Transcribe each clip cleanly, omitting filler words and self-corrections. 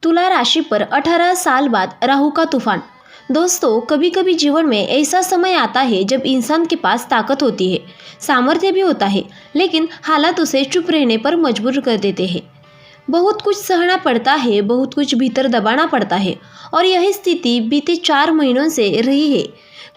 तुला राशि पर 18 साल बाद राहु का तूफान। दोस्तों, कभी कभी जीवन में ऐसा समय आता है जब इंसान के पास ताकत होती है, सामर्थ्य भी होता है, लेकिन हालात उसे चुप रहने पर मजबूर कर देते हैं। बहुत कुछ सहना पड़ता है, बहुत कुछ भीतर दबाना पड़ता है, और यही स्थिति बीते 4 महीनों से रही है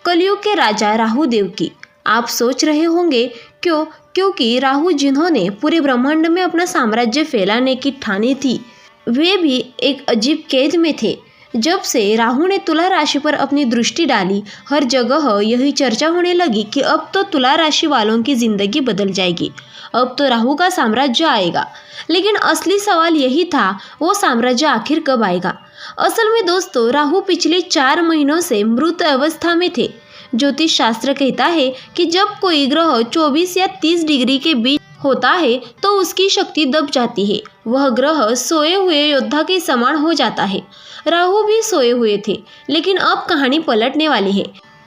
कलयुग के राजा राहु देव की। आप सोच रहे होंगे क्यों? क्योंकि राहु जिन्होंने पूरे ब्रह्मांड में अपना साम्राज्य फैलाने की ठानी थी, वे भी एक अजीब कैद में थे। जब से राहु ने तुला राशि पर अपनी दृष्टि डाली, हर जगह यही चर्चा होने लगी कि अब तो तुला राशि वालों की जिंदगी बदल जाएगी, अब तो राहु का साम्राज्य आएगा। लेकिन असली सवाल यही था, वो साम्राज्य आखिर कब आएगा? असल में दोस्तों, राहु पिछले 4 महीनों से मृत अवस्था में थे। ज्योतिष शास्त्र कहता है कि जब कोई ग्रह 24 या 30 डिग्री के बीच होता है तो उसकी शक्ति दब जाती है। वह ग्रह सोए हुए योद्धा के समान हो जाता है। राहु भी सोए हुए थे, लेकिन अब कहानी पलटने वाली है।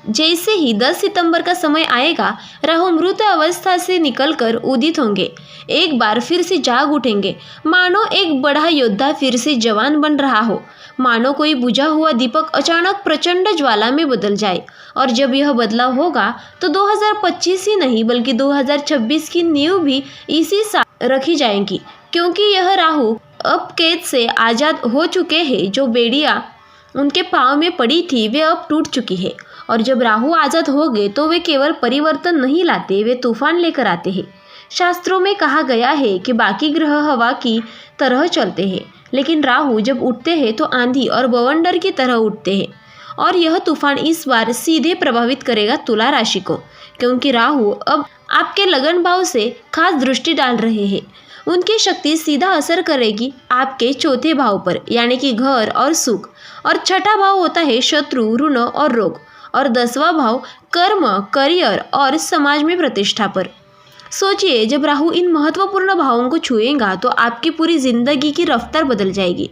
जैसे ही 10 सितंबर का समय आएगा, राहु मृत अवस्था से निकलकर उदित होंगे, एक बार फिर से जाग उठेंगे, मानो एक बड़ा योद्धा फिर से जवान बन रहा हो, मानो कोई बुझा हुआ दीपक अचानक प्रचंड ज्वाला में बदल जाए। और जब यह बदलाव होगा तो 2025 ही नहीं बल्कि 2026 की नींव भी इसी साल रखी जाएगी, क्योंकि यह राहु अब कैद से आज़ाद हो चुके हैं। जो बेड़ियाँ उनके पाँव में पड़ी थी वे अब टूट चुकी है। और जब राहु आज़ाद हो गए तो वे केवल परिवर्तन नहीं लाते, वे तूफान लेकर आते हैं। शास्त्रों में कहा गया है कि बाकी ग्रह हवा की तरह चलते हैं, लेकिन राहु जब उठते हैं तो आंधी और बवंडर की तरह उठते हैं। और यह तूफान इस बार सीधे प्रभावित करेगा तुला राशि को, क्योंकि राहु अब आपके लगन भाव से खास दृष्टि डाल रहे हैं। उनकी शक्ति सीधा असर करेगी आपके चौथे भाव पर, यानी कि घर और सुख। और छठा भाव होता है शत्रु, ऋण और रोग। और 10वां भाव कर्म, करियर और समाज में प्रतिष्ठा पर। सोचिए, जब राहु इन महत्वपूर्ण भावों को छुएगा तो आपकी पूरी जिंदगी की रफ्तार बदल जाएगी।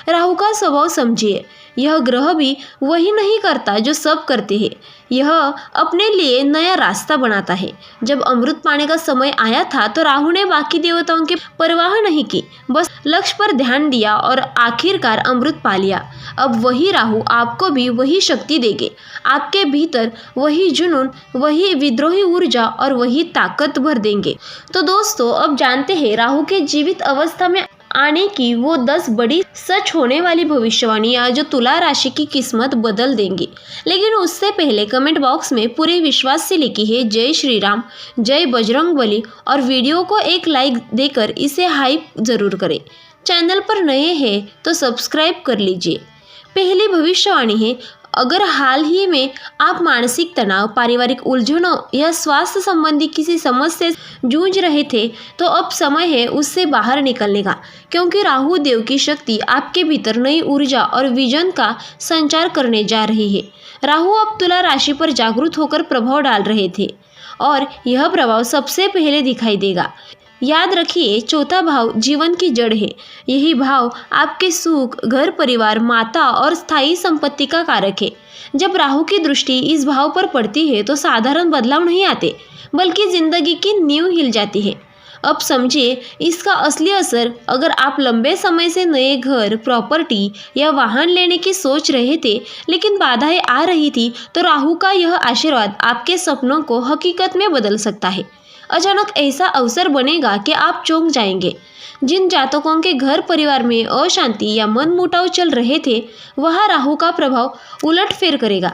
राहु का स्वभाव समझिए, यह ग्रह भी वही नहीं करता जो सब करते हैं, यह अपने लिए नया रास्ता बनाता है। जब अमृत पाने का समय आया था तो राहु ने बाकी देवताओं की परवाह नहीं की, बस लक्ष्य पर ध्यान दिया और आखिरकार अमृत पा लिया। अब वही राहु आपको भी वही शक्ति देंगे, आपके भीतर वही जुनून, वही विद्रोही ऊर्जा और वही ताकत भर देंगे। तो दोस्तों, अब जानते हैं राहु के जीवित अवस्था में आने की वो 10 बड़ी सच होने वाली भविष्यवाणियां जो तुला राशि की किस्मत बदल देंगी। लेकिन उससे पहले कमेंट बॉक्स में पूरे विश्वास से लिखी है जय श्री राम, जय बजरंगबली, और वीडियो को एक लाइक देकर इसे हाइप जरूर करें। चैनल पर नए हैं तो सब्सक्राइब कर लीजिए। पहली भविष्यवाणी है, अगर हाल ही में आप मानसिक तनाव, पारिवारिक उलझनों या स्वास्थ्य संबंधी किसी समस्या से जूझ रहे थे तो अब समय है उससे बाहर निकलने का, क्योंकि राहु देव की शक्ति आपके भीतर नई ऊर्जा और विजन का संचार करने जा रही है। राहु अब तुला राशि पर जागरूक होकर प्रभाव डाल रहे थे और यह प्रभाव सबसे पहले दिखाई देगा। याद रखिए, चौथा भाव जीवन की जड़ है। यही भाव आपके सुख, घर परिवार, माता और स्थायी संपत्ति का कारक है। जब राहु की दृष्टि इस भाव पर पड़ती है तो साधारण बदलाव नहीं आते, बल्कि जिंदगी की नींव हिल जाती है। अब समझिए इसका असली असर। अगर आप लंबे समय से नए घर, प्रॉपर्टी या वाहन लेने की सोच रहे थे, लेकिन बाधाएं आ रही थी, तो राहु का यह आशीर्वाद आपके सपनों को हकीकत में बदल सकता है। अचानक ऐसा अवसर बनेगा कि आप चौंक जाएंगे। जिन जातकों के घर परिवार में अशांति या मनमुटाव चल रहे थे, वह राहु का प्रभाव उलटफेर करेगा।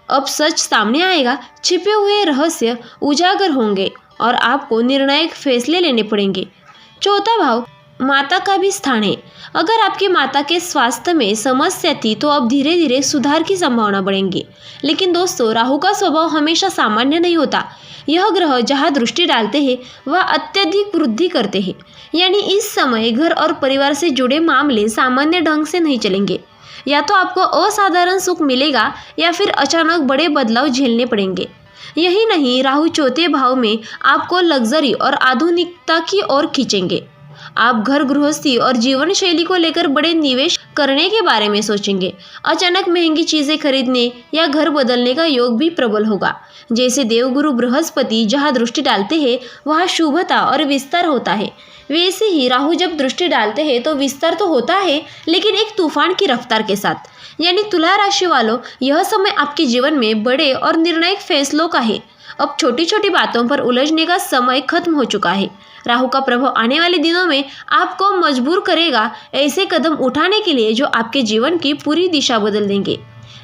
अब सच सामने आएगा, छिपे हुए रहस्य उजागर होंगे और आपको निर्णायक फैसले लेने पड़ेंगे। चौथा भाव माता का भी स्थान है। अगर आपकी माता के स्वास्थ्य में समस्या थी तो अब धीरे धीरे सुधार की संभावना बढ़ेंगी। लेकिन दोस्तों, राहु का स्वभाव हमेशा सामान्य नहीं होता। यह ग्रह जहाँ दृष्टि डालते हैं वह अत्यधिक वृद्धि करते हैं, यानी इस समय घर और परिवार से जुड़े मामले सामान्य ढंग से नहीं चलेंगे। या तो आपको असाधारण सुख मिलेगा या फिर अचानक बड़े बदलाव झेलने पड़ेंगे। यही नहीं, राहु चौथे भाव में आपको लग्जरी और आधुनिकता की ओर खींचेंगे। आप घर गृहस्थी और जीवन शैली को लेकर बड़े निवेश करने के बारे में सोचेंगे। अचानक महंगी चीज़ें खरीदने या घर बदलने का योग भी प्रबल होगा। जैसे देवगुरु बृहस्पति जहाँ दृष्टि डालते हैं वहाँ शुभता और विस्तार होता है, वैसे ही राहु जब दृष्टि डालते हैं तो विस्तार तो होता है, लेकिन एक तूफान की रफ्तार के साथ। यानी तुला राशि वालों, यह समय आपके जीवन में बड़े और निर्णायक फैसलों का है। अब छोटी छोटी बातों पर उलझने का समय खत्म हो चुका है। राहु का प्रभाव आने वाले दिनों में आपको मजबूर करेगा ऐसे कदम उठाने के लिए जो आपके जीवन की पूरी दिशा बदल देंगे।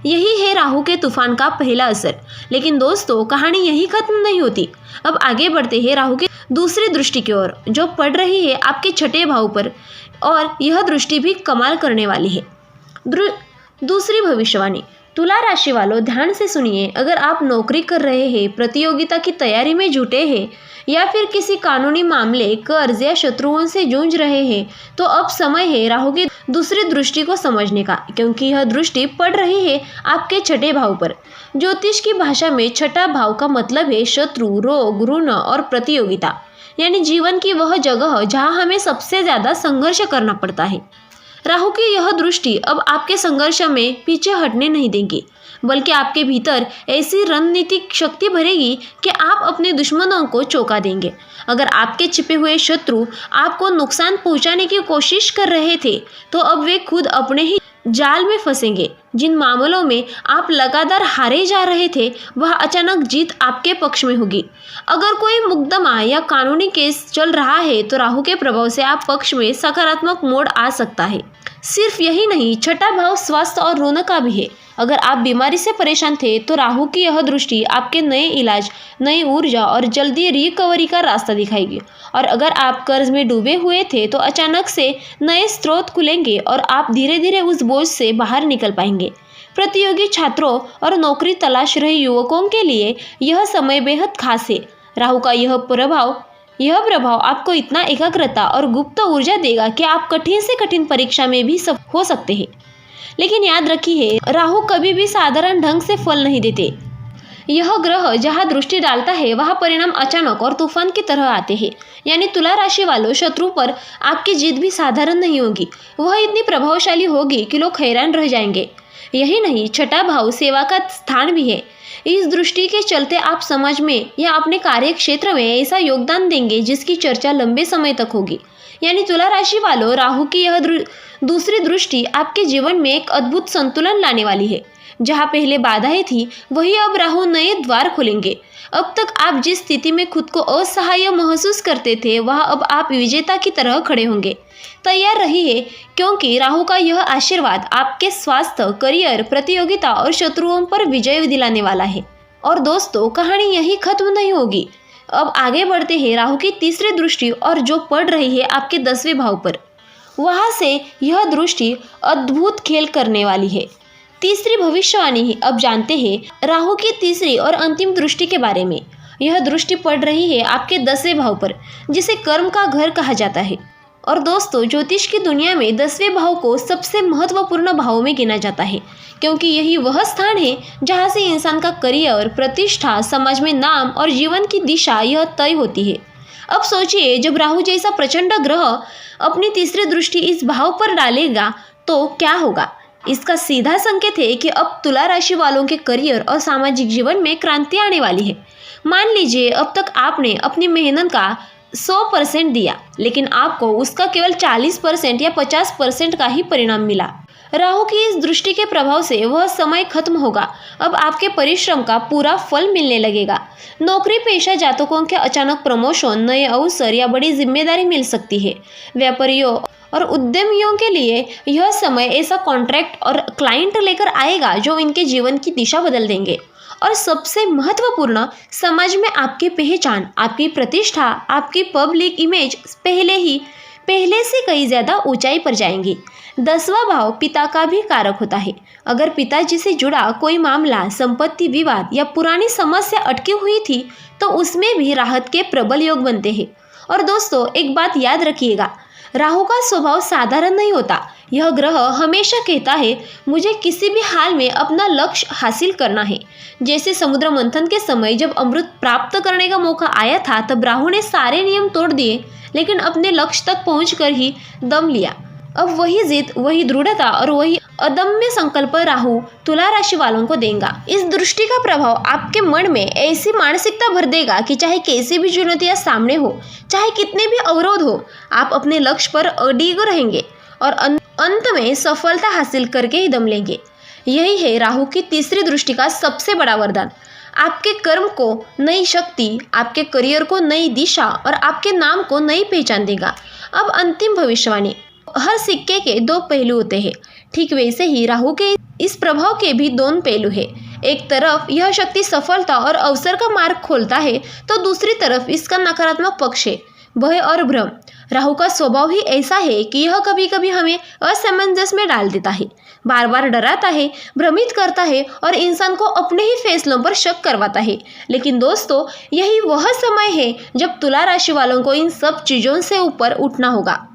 यही है राहु के तूफान का पहला असर। लेकिन दोस्तों, कहानी यही खत्म नहीं होती। अब आगे बढ़ते हैं राहु की दूसरी दृष्टि की ओर, जो पड़ रही है आपके छठे भाव पर, और यह दृष्टि भी कमाल करने वाली है। दूसरी भविष्यवाणी। तुला राशि वालों, ध्यान से सुनिए। अगर आप नौकरी कर रहे हैं, प्रतियोगिता की तैयारी में जुटे हैं या फिर किसी कानूनी मामले, कर्ज या शत्रुओं से जूझ रहे हैं, तो अब समय है राहु की दूसरी दृष्टि को समझने का, क्योंकि यह दृष्टि पड़ रही है आपके छठे भाव पर। ज्योतिष की भाषा में छठा भाव का मतलब है शत्रु, रोग, ऋण और प्रतियोगिता, यानी जीवन की वह जगह जहाँ हमें सबसे ज़्यादा संघर्ष करना पड़ता है। राहु की यह दृष्टि अब आपके संघर्ष में पीछे हटने नहीं देंगी, बल्कि आपके भीतर ऐसी रणनीतिक शक्ति भरेगी कि आप अपने दुश्मनों को चौंका देंगे। अगर आपके छिपे हुए शत्रु आपको नुकसान पहुंचाने की कोशिश कर रहे थे, तो अब वे खुद अपने ही जाल में फंसेंगे। जिन मामलों में आप लगातार हारे जा रहे थे, वह अचानक जीत आपके पक्ष में होगी। अगर कोई मुकदमा या कानूनी केस चल रहा है, तो राहु के प्रभाव से आप पक्ष में सकारात्मक मोड़ आ सकता है। सिर्फ यही नहीं, छठा भाव स्वास्थ्य और ऋण का भी है। अगर आप बीमारी से परेशान थे, तो राहु की यह दृष्टि आपके नए इलाज, नई ऊर्जा और जल्दी रिकवरी का रास्ता दिखाएगी। और अगर आप कर्ज में डूबे हुए थे, तो अचानक से नए स्रोत खुलेंगे और आप धीरे धीरे उस बोझ से बाहर निकल पाएंगे। प्रतियोगी छात्रों और नौकरी तलाश रहे युवकों के लिए यह समय बेहद खास है। राहु का यह प्रभाव आपको इतना एकाग्रता और गुप्त ऊर्जा देगा कि आप कठिन से कठिन परीक्षा में भी सब हो सकते हैं। लेकिन याद रखिए, राहु कभी भी साधारण ढंग से फल नहीं देते। यह ग्रह जहाँ दृष्टि डालता है, वहाँ परिणाम अचानक और तूफान की तरह आते हैं। यानी तुला राशि वालों, शत्रु पर आपकी जीत भी साधारण नहीं होगी, वह इतनी प्रभावशाली होगी कि लोग हैरान रह जाएंगे। यही नहीं, छठा भाव सेवा का स्थान भी है। इस दृष्टि के चलते आप समाज में या अपने कार्य क्षेत्र में ऐसा योगदान देंगे जिसकी चर्चा लंबे समय तक होगी। यानी तुला राशि वालों, राहु की यह दूसरी दृष्टि आपके जीवन में एक अद्भुत संतुलन लाने वाली है। जहाँ पहले बाधाएं थी, वही अब राहु नए द्वार खोलेंगे। अब तक आप जिस स्थिति में खुद को असहाय महसूस करते थे, वह अब आप विजेता की तरह खड़े होंगे। तैयार रहिए, क्योंकि राहु का यह आशीर्वाद आपके स्वास्थ्य, करियर, प्रतियोगिता और शत्रुओं पर विजय दिलाने वाला है। और दोस्तों, कहानी यही खत्म नहीं होगी। अब आगे बढ़ते हैं राहु की तीसरी दृष्टि, और जो पड़ रही है आपके 10वें भाव पर। वहाँ से यह दृष्टि अद्भुत खेल करने वाली है। तीसरी भविष्यवाणी अब जानते हैं राहु की तीसरी और अंतिम दृष्टि के बारे में। यह दृष्टि पड़ रही है आपके 10वें भाव पर, जिसे कर्म का घर कहा जाता है। और दोस्तों, ज्योतिष की दुनिया में 10वें भाव को सबसे महत्वपूर्ण भाव में गिना जाता है, क्योंकि यही वह स्थान है जहाँ से इंसान का करियर, प्रतिष्ठा, समाज में नाम और जीवन की दिशा यह तय होती है। अब सोचिए, जब राहु जैसा प्रचंड ग्रह अपनी तीसरी दृष्टि इस भाव पर डालेगा तो क्या होगा। इसका सीधा संकेत है कि अब तुला राशि वालों के करियर और सामाजिक जीवन में क्रांति आने वाली है। मान लीजिए, अब तक आपने अपनी मेहनत का 100% दिया, लेकिन आपको उसका केवल 40% या 50% का ही परिणाम मिला। राहु की इस दृष्टि के प्रभाव से वह समय खत्म होगा। अब आपके परिश्रम का पूरा फल मिलने लगेगा। नौकरी पेशा जातकों के अचानक प्रमोशन, नए अवसर या बड़ी जिम्मेदारी मिल सकती है। व्यापारियों और उद्यमियों के लिए यह समय ऐसा कॉन्ट्रैक्ट और क्लाइंट लेकर आएगा जो इनके जीवन की दिशा बदल देंगे। और सबसे महत्वपूर्ण, समाज में आपकी पहचान, आपकी प्रतिष्ठा, आपकी पब्लिक इमेज पहले से कई ज़्यादा ऊंचाई पर जाएंगी। 10वां भाव पिता का भी कारक होता है। अगर पिताजी से जुड़ा कोई मामला, संपत्ति विवाद या पुरानी समस्या अटकी हुई थी, तो उसमें भी राहत के प्रबल योग बनते हैं। और दोस्तों, एक बात याद रखिएगा, राहु का स्वभाव साधारण नहीं होता। यह ग्रह हमेशा कहता है, मुझे किसी भी हाल में अपना लक्ष्य हासिल करना है। जैसे समुद्र मंथन के समय जब अमृत प्राप्त करने का मौका आया था, तब राहु ने सारे नियम तोड़ दिए, लेकिन अपने लक्ष्य तक पहुंचकर ही दम लिया। अब वही जिद, वही दृढ़ता और वही अदम्य संकल्प राहु तुला राशि वालों को देगा। इस दृष्टि का प्रभाव आपके मन में ऐसी मानसिकता भर देगा कि चाहे कैसी भी चुनौतियां सामने हो, चाहे कितने भी अवरोध हो, आप अपने लक्ष्य पर अडिग रहेंगे और अंत में सफलता हासिल करके ही दम लेंगे। यही है राहु की तीसरी दृष्टि का सबसे बड़ा वरदान। आपके कर्म को नई शक्ति, आपके करियर को नई दिशा और आपके नाम को नई पहचान देगा। अब अंतिम भविष्यवाणी। हर सिक्के के दो पहलू होते हैं, ठीक वैसे ही राहु के इस प्रभाव के भी दोनों पहलू हैं। एक तरफ यह शक्ति सफलता और अवसर का मार्ग खोलता है, तो दूसरी तरफ इसका नकारात्मक पक्ष है, भय और भ्रम। राहु का स्वभाव ही ऐसा है कि यह कभी कभी हमें असमंजस में डाल देता है, बार बार डराता है, भ्रमित करता है और इंसान को अपने ही फैसलों पर शक करवाता है। लेकिन दोस्तों, यही वह समय है जब तुला राशि वालों को इन सब चीज़ों से ऊपर उठना होगा,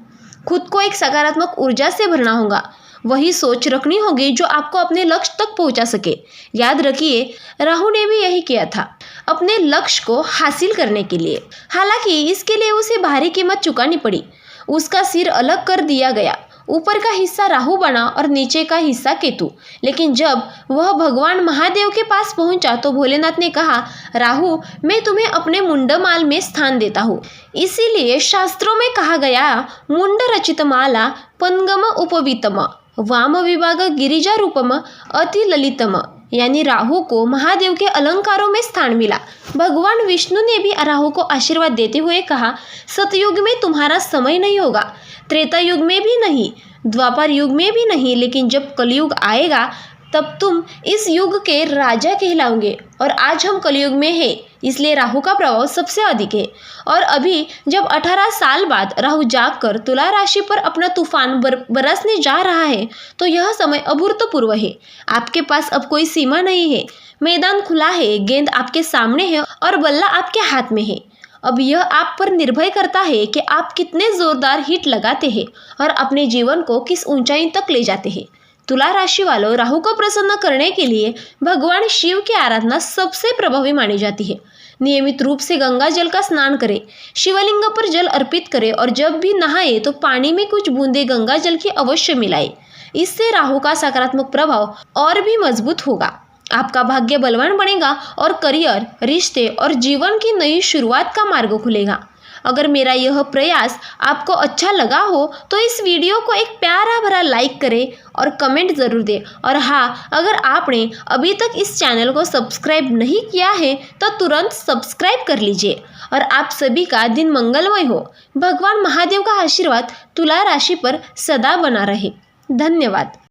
खुद को एक सकारात्मक ऊर्जा से भरना होगा, वही सोच रखनी होगी जो आपको अपने लक्ष्य तक पहुंचा सके। याद रखिए, राहु ने भी यही किया था अपने लक्ष्य को हासिल करने के लिए। हालांकि इसके लिए उसे भारी कीमत चुकानी पड़ी। उसका सिर अलग कर दिया गया, ऊपर का हिस्सा राहु बना और नीचे का हिस्सा केतु। लेकिन जब वह भगवान महादेव के पास पहुंचा तो भोलेनाथ ने कहा, राहु, मैं तुम्हें अपने मुंडमाल में स्थान देता हूँ। इसीलिए शास्त्रों में कहा गया, मुंड रचित माला पंगम उपवीतम वाम विभाग गिरिजा रूपम अति ललितम, यानी राहु को महादेव के अलंकारों में स्थान मिला। भगवान विष्णु ने भी राहु को आशीर्वाद देते हुए कहा, सतयुग में तुम्हारा समय नहीं होगा, त्रेता युग में भी नहीं, द्वापर युग में भी नहीं, लेकिन जब कलयुग आएगा तब तुम इस युग के राजा कहलाओगे। और आज हम कलयुग में हैं, इसलिए राहु का प्रभाव सबसे अधिक है। और अभी जब 18 साल बाद राहु जागकर तुला राशि पर अपना तूफान बरसने जा रहा है, तो यह समय अभूतपूर्व है। आपके पास अब कोई सीमा नहीं है, मैदान खुला है, गेंद आपके सामने है और बल्ला आपके हाथ में है। अब यह आप पर निर्भर करता है कि आप कितने जोरदार हिट लगाते हैं और अपने जीवन को किस ऊंचाई तक ले जाते हैं। तुला राशि वालों, राहु को प्रसन्न करने के लिए भगवान शिव की आराधना सबसे प्रभावी मानी जाती है। नियमित रूप से गंगा जल का स्नान करें, शिवलिंग पर जल अर्पित करें और जब भी नहाए तो पानी में कुछ बूंदे गंगा जल की अवश्य मिलाएं। इससे राहु का सकारात्मक प्रभाव और भी मजबूत होगा। आपका भाग्य बलवान बनेगा और करियर, रिश्ते और जीवन की नई शुरुआत का मार्ग खुलेगा। अगर मेरा यह प्रयास आपको अच्छा लगा हो तो इस वीडियो को एक प्यारा भरा लाइक करें और कमेंट ज़रूर दें। और हाँ, अगर आपने अभी तक इस चैनल को सब्सक्राइब नहीं किया है तो तुरंत सब्सक्राइब कर लीजिए। और आप सभी का दिन मंगलमय हो। भगवान महादेव का आशीर्वाद तुला राशि पर सदा बना रहे। धन्यवाद।